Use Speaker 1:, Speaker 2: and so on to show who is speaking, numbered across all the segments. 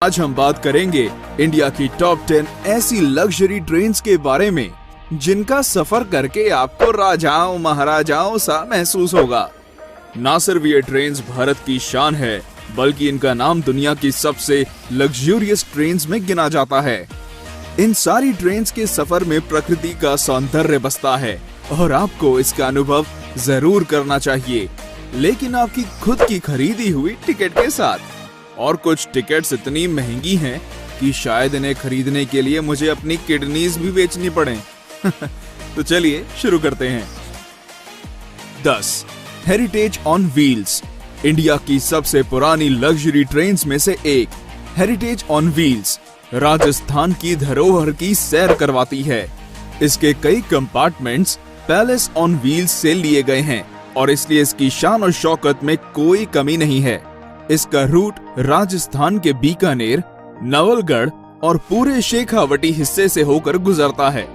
Speaker 1: आज हम बात करेंगे इंडिया की टॉप 10 ऐसी लग्जरी ट्रेन्स के बारे में जिनका सफर करके आपको राजाओं महाराजाओं सा महसूस होगा। ना सिर्फ ये ट्रेन्स भारत की शान है, बल्कि इनका नाम दुनिया की सबसे लग्जूरियस ट्रेन्स में गिना जाता है। इन सारी ट्रेन्स के सफर में प्रकृति का सौंदर्य बसता है और आपको इसका अनुभव जरूर करना चाहिए, लेकिन आपकी खुद की खरीदी हुई टिकट के साथ। और कुछ टिकट्स इतनी महंगी हैं कि शायद इन्हें खरीदने के लिए मुझे अपनी किडनीज भी बेचनी पड़े। तो चलिए शुरू करते हैं। 10. Heritage on wheels. इंडिया की सबसे पुरानी लग्जरी ट्रेन्स में से एक हेरिटेज ऑन व्हील्स राजस्थान की धरोहर की सैर करवाती है। इसके कई कंपार्टमेंट्स पैलेस ऑन व्हील्स से लिए गए हैं और इसलिए इसकी शान और शौकत में कोई कमी नहीं है। इसका रूट राजस्थान के बीकानेर, नवलगढ़ और पूरे शेखावटी हिस्से से होकर गुजरता है।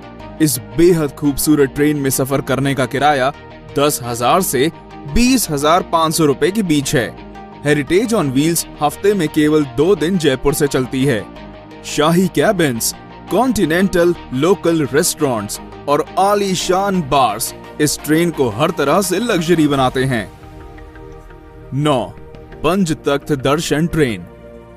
Speaker 1: इस बेहद खूबसूरत ट्रेन में सफर करने का किराया 10,000 से 20,500 रुपए के बीच है। हेरिटेज ऑन व्हील्स हफ्ते में केवल 2 दिन जयपुर से चलती है। शाही कैबिन्स, कॉन्टिनेंटल लोकल रेस्टोरेंट्स और आलीशान बार्स इस ट्रेन को हर तरह से लग्जरी बनाते हैं। 9. पंचतख्त दर्शन ट्रेन।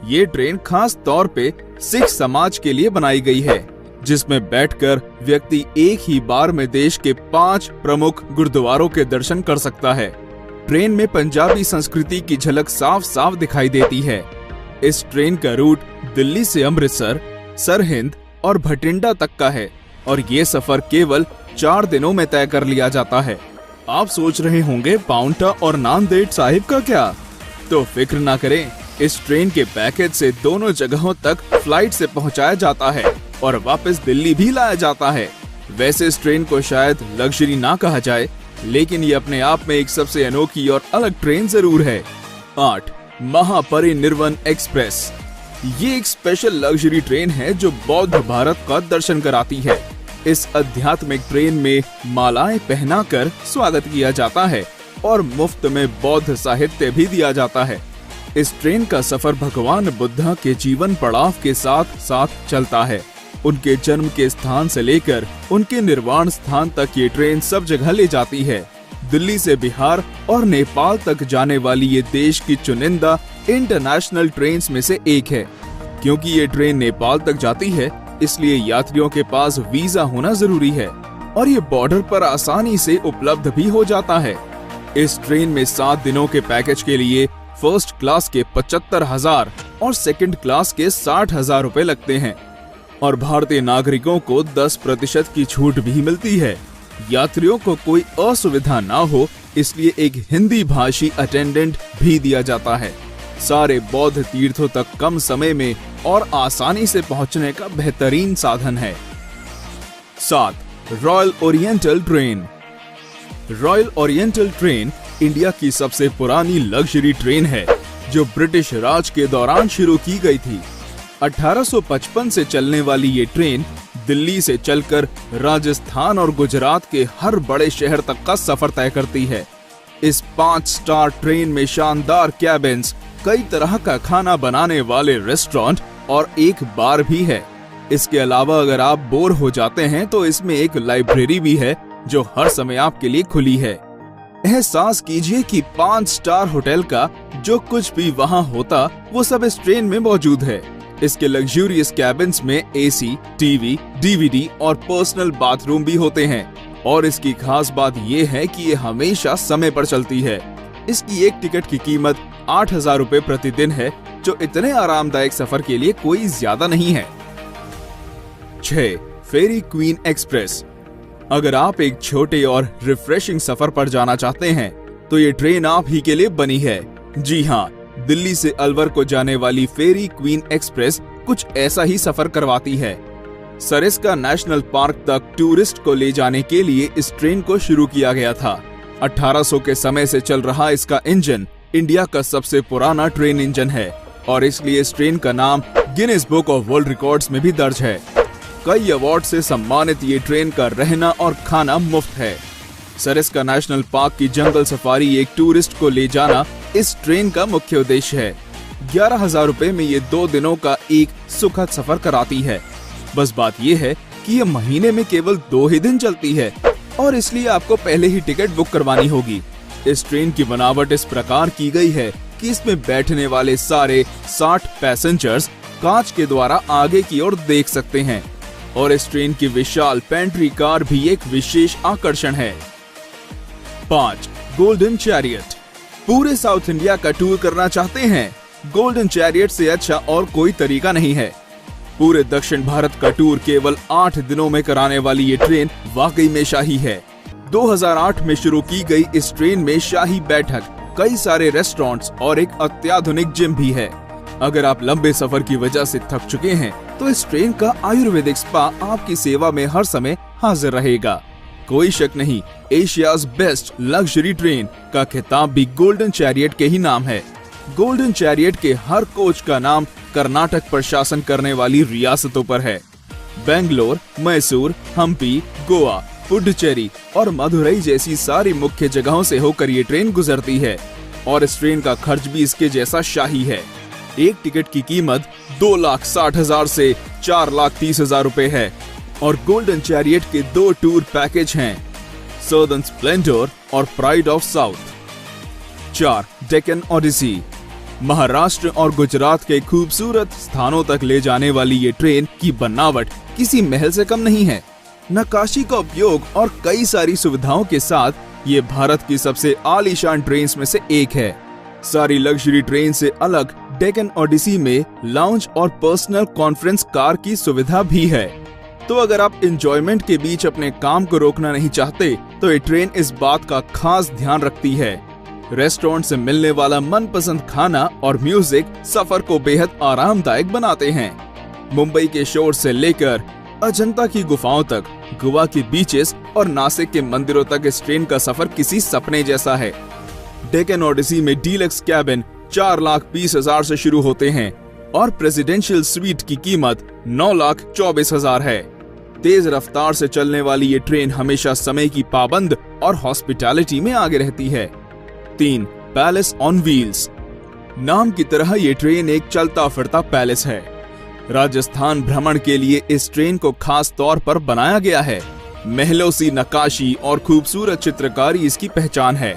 Speaker 1: ये ट्रेन खास तौर पे सिख समाज के लिए बनाई गई है, जिसमें बैठकर व्यक्ति एक ही बार में देश के 5 प्रमुख गुरुद्वारों के दर्शन कर सकता है। ट्रेन में पंजाबी संस्कृति की झलक साफ साफ दिखाई देती है। इस ट्रेन का रूट दिल्ली से अमृतसर, सरहिंद और भटिंडा तक का है और ये सफर केवल 4 दिनों में तय कर लिया जाता है। आप सोच रहे होंगे पाउंटा और नांदेड़ साहिब का क्या? तो फिक्र ना करें, इस ट्रेन के पैकेज से दोनों जगहों तक फ्लाइट से पहुंचाया जाता है और वापस दिल्ली भी लाया जाता है। वैसे इस ट्रेन को शायद लग्जरी ना कहा जाए, लेकिन ये अपने आप में एक सबसे अनोखी और अलग ट्रेन जरूर है। 8. महापरिनिर्वाण एक्सप्रेस। ये एक स्पेशल लग्जरी ट्रेन है जो बौद्ध भारत का दर्शन कराती है। इस आध्यात्मिक ट्रेन में मालाएं पहनाकर स्वागत किया जाता है और मुफ्त में बौद्ध साहित्य भी दिया जाता है। इस ट्रेन का सफर भगवान बुद्धा के जीवन पड़ाव के साथ साथ चलता है। उनके जन्म के स्थान से लेकर उनके निर्वाण स्थान तक ये ट्रेन सब जगह ले जाती है। दिल्ली से बिहार और नेपाल तक जाने वाली ये देश की चुनिंदा इंटरनेशनल ट्रेन्स में से एक है। क्योंकि ये ट्रेन नेपाल तक जाती है, इसलिए यात्रियों के पास वीजा होना जरूरी है और ये बॉर्डर पर आसानी से उपलब्ध भी हो जाता है। इस ट्रेन में 7 दिनों के पैकेज के लिए फर्स्ट क्लास के 75,000 और सेकंड क्लास के 60,000 रुपए लगते हैं और भारतीय नागरिकों को 10% की छूट भी मिलती है। यात्रियों को कोई असुविधा ना हो, इसलिए एक हिंदी भाषी अटेंडेंट भी दिया जाता है। सारे बौद्ध तीर्थों तक कम समय में और आसानी से पहुंचने का बेहतरीन साधन है। 7. Royal oriental train. Royal oriental train India की सबसे पुरानी लग्जरी ट्रेन है, जो ब्रिटिश राज के दौरान शुरू की गई थी। 1855 से चलने वाली ये ट्रेन दिल्ली से चलकर राजस्थान और गुजरात के हर बड़े शहर तक का सफर तय करती है। इस 5 स्टार ट्रेन में शानदार कैबिन्स, कई तरह का खाना बनाने वाले रेस्टोरेंट और एक बार भी है। इसके अलावा अगर आप बोर हो जाते हैं तो इसमें एक लाइब्रेरी भी है जो हर समय आपके लिए खुली है। एहसास कीजिए कि 5 स्टार होटल का जो कुछ भी वहाँ होता वो सब इस ट्रेन में मौजूद है। इसके लग्जूरियस कैबिन्स में एसी, टीवी, डीवीडी और पर्सनल बाथरूम भी होते हैं और इसकी खास बात ये है कि ये हमेशा समय पर चलती है। इसकी एक टिकट की कीमत 8,000 रुपए प्रतिदिन है, जो इतने आरामदायक सफर के लिए कोई ज्यादा नहीं है। 6. फेरी क्वीन एक्सप्रेस। अगर आप एक छोटे और रिफ्रेशिंग सफर पर जाना चाहते हैं तो ये ट्रेन आप ही के लिए बनी है। जी हाँ, दिल्ली से अलवर को जाने वाली फेरी क्वीन एक्सप्रेस कुछ ऐसा ही सफर करवाती है। सरिस्का नेशनल पार्क तक टूरिस्ट को ले जाने के लिए इस ट्रेन को शुरू किया गया था। 1800 के समय से चल रहा इसका इंजन इंडिया का सबसे पुराना ट्रेन इंजन है और इसलिए इस ट्रेन का नाम Guinness book of world records में भी दर्ज है। कई अवार्ड से सम्मानित ये ट्रेन का रहना और खाना मुफ्त है। सरिस्का नेशनल पार्क की जंगल सफारी एक टूरिस्ट को ले जाना इस ट्रेन का मुख्य उद्देश्य है। 11,000 रुपए में ये 2 दिनों का एक सुखद सफर कराती है। बस बात ये है कि ये महीने में केवल 2 ही दिन चलती है और इसलिए आपको पहले ही टिकट बुक करवानी होगी। इस ट्रेन की बनावट इस प्रकार की गई है कि इसमें बैठने वाले सारे 60 पैसेंजर्स कांच के द्वारा आगे की ओर देख सकते हैं और इस ट्रेन की विशाल पेंट्री कार भी एक विशेष आकर्षण है। 5. Golden chariot. पूरे साउथ इंडिया का टूर करना चाहते हैं? गोल्डन चैरियट से अच्छा और कोई तरीका नहीं है। पूरे दक्षिण भारत का टूर केवल 8 दिनों में कराने वाली ये ट्रेन वाकई में शाही है। 2008 में शुरू की गई इस ट्रेन में शाही बैठक, कई सारे रेस्टोरेंट्स और एक अत्याधुनिक जिम भी है। अगर आप लंबे सफर की वजह से थक चुके हैं तो इस ट्रेन का आयुर्वेदिक स्पा आपकी सेवा में हर समय हाजिर रहेगा। कोई शक नहीं, एशियाज बेस्ट लग्जरी ट्रेन का खिताब भी गोल्डन चैरियट के ही नाम है। गोल्डन चैरियट के हर कोच का नाम कर्नाटक पर शासन करने वाली रियासतों पर है। बेंगलोर, मैसूर, हम्पी, गोवा, पुडुचेरी और मदुरई जैसी सारी मुख्य जगहों से होकर ये ट्रेन गुजरती है और इस ट्रेन का खर्च भी इसके जैसा शाही है। एक टिकट की कीमत 2,60,000 से 4,30,000 रुपए है और गोल्डन चैरियट के 2 टूर पैकेज हैं, सदर्न स्प्लेंडर और pride of south. 4. Deccan Odyssey. Maharashtra और गुजरात के खूबसूरत स्थानों तक ले जाने वाली ये ट्रेन की बनावट किसी महल से कम नहीं है। नक्काशी का उपयोग और कई सारी सुविधाओं के साथ ये भारत की सबसे आलीशान ट्रेन में से एक है। सारी लग्जरी ट्रेन से अलग डेक्कन ओडिसी में लाउंज और पर्सनल कॉन्फ्रेंस कार की सुविधा भी है। तो अगर आप एंजॉयमेंट के बीच अपने काम को रोकना नहीं चाहते तो ये ट्रेन इस बात का खास ध्यान रखती है। रेस्टोरेंट से मिलने वाला मनपसंद खाना और म्यूजिक सफर को बेहद आरामदायक बनाते हैं। मुंबई के शोर से लेकर अजंता की गुफाओं तक, गोवा के बीचेस और नासिक के मंदिरों तक इस ट्रेन का सफर किसी सपने जैसा है। डेक्कन ओडिसी में डीलक्स कैबिन 4,20,000 से शुरू होते हैं और प्रेसिडेंशियल स्वीट की कीमत 9,24,000 है। तेज रफ्तार से चलने वाली ये ट्रेन हमेशा समय की पाबंद और हॉस्पिटैलिटी में आगे रहती है। 3. Palace on wheels. नाम की तरह ये ट्रेन एक चलता फिरता पैलेस है। राजस्थान भ्रमण के लिए इस ट्रेन को खास तौर पर बनाया गया है। महलों सी नक्काशी और खूबसूरत चित्रकारी इसकी पहचान है।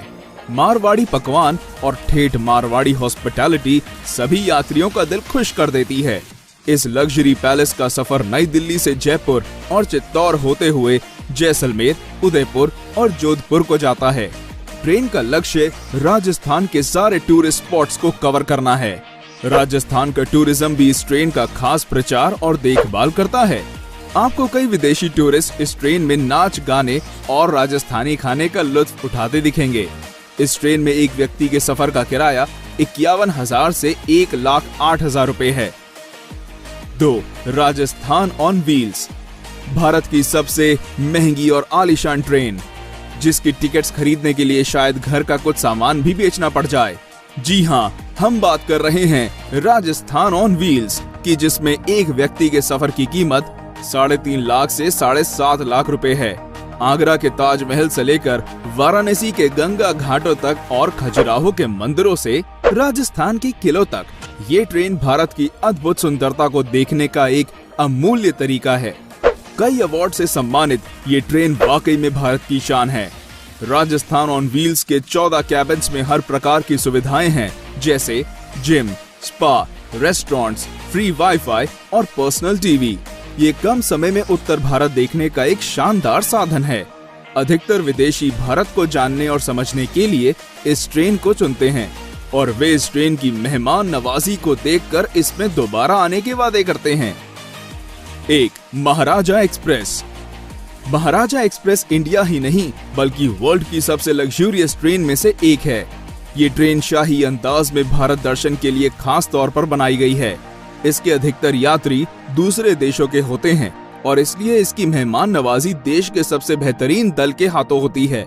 Speaker 1: मारवाड़ी पकवान और ठेठ मारवाड़ी हॉस्पिटैलिटी सभी यात्रियों का दिल खुश कर देती है। इस लग्जरी पैलेस का सफर नई दिल्ली से जयपुर और चित्तौड़ होते हुए जैसलमेर, उदयपुर और जोधपुर को जाता है। ट्रेन का लक्ष्य राजस्थान के सारे टूरिस्ट स्पॉट्स को कवर करना है। राजस्थान का टूरिज्म भी इस ट्रेन का खास प्रचार और देखभाल करता है। आपको कई विदेशी टूरिस्ट इस ट्रेन में नाच गाने और राजस्थानी खाने का लुत्फ उठाते दिखेंगे। इस ट्रेन में एक व्यक्ति के सफर का किराया 51,000 से 1,08,000 रुपए है। 2. Rajasthan on wheels. भारत की सबसे महंगी और आलीशान ट्रेन, जिसकी टिकट्स खरीदने के लिए शायद घर का कुछ सामान भी बेचना पड़ जाए। जी हाँ, हम बात कर रहे हैं राजस्थान ऑन व्हील्स की, जिसमें एक व्यक्ति के सफर की कीमत 3.5 लाख से 7.5 लाख रुपए है। आगरा के ताजमहल से लेकर वाराणसी के गंगा घाटों तक और खजुराहो के मंदिरों से राजस्थान के किलों तक ये ट्रेन भारत की अद्भुत सुंदरता को देखने का एक अमूल्य तरीका है। कई अवार्ड से सम्मानित ये ट्रेन वाकई में भारत की शान है। राजस्थान ऑन व्हील्स के 14 कैबिन्स में हर प्रकार की सुविधाएं हैं, जैसे gym, spa, restaurants, free wifi और पर्सनल टीवी। ये कम समय में उत्तर भारत देखने का एक शानदार साधन है। अधिकतर विदेशी भारत को जानने और समझने के लिए इस ट्रेन को चुनते हैं और वे इस ट्रेन की मेहमान नवाजी को देखकर इसमें दोबारा आने के वादे करते हैं। 1. महाराजा एक्सप्रेस। महाराजा एक्सप्रेस इंडिया ही नहीं बल्कि वर्ल्ड की सबसे लग्जूरियस ट्रेन में से एक है। ये ट्रेन शाही अंदाज में भारत दर्शन के लिए खास तौर पर बनाई गई है। इसके अधिकतर यात्री दूसरे देशों के होते हैं और इसलिए इसकी मेहमान नवाजी देश के सबसे बेहतरीन दल के हाथों होती है।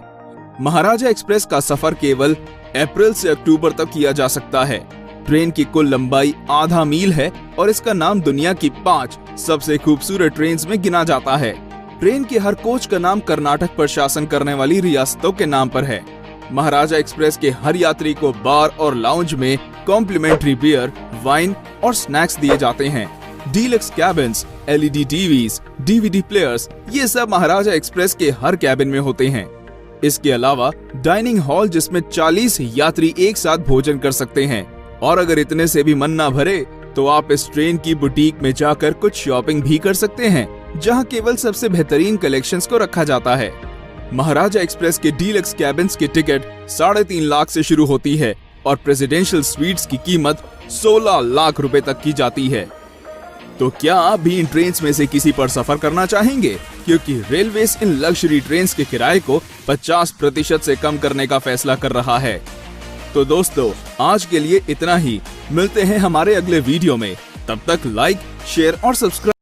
Speaker 1: महाराजा एक्सप्रेस का सफर केवल अप्रैल से अक्टूबर तक किया जा सकता है। ट्रेन की कुल लंबाई आधा मील है और इसका नाम दुनिया की 5 सबसे खूबसूरत ट्रेन में गिना जाता है। ट्रेन के हर कोच का नाम कर्नाटक पर शासन करने वाली रियासतों के नाम पर है। महाराजा एक्सप्रेस के हर यात्री को बार और लाउंज में कॉम्प्लीमेंट्री बियर, वाइन और स्नैक्स दिए जाते हैं। Deluxe cabins, LED TVs, DVD players, ये सब महाराजा एक्सप्रेस के हर कैबिन में होते हैं। इसके अलावा डाइनिंग हॉल जिसमें 40 यात्री एक साथ भोजन कर सकते हैं। और अगर इतने से भी मन ना भरे तो आप इस ट्रेन की बुटीक में जाकर कुछ शॉपिंग भी कर सकते हैं, जहां केवल सबसे बेहतरीन कलेक्शंस को रखा जाता है। महाराजा एक्सप्रेस के डीलक्स कैबिन्स की टिकट 3.5 लाख से शुरू होती है और प्रेसिडेंशियल स्वीट्स की कीमत 16 लाख रुपए तक की जाती है। तो क्या आप भी इन ट्रेन्स में से किसी पर सफर करना चाहेंगे? क्योंकि रेलवेज इन लग्जरी ट्रेन्स के किराए को 50% से कम करने का फैसला कर रहा है। तो दोस्तों, आज के लिए इतना ही। मिलते हैं हमारे अगले वीडियो में। तब तक लाइक, शेयर और सब्सक्राइब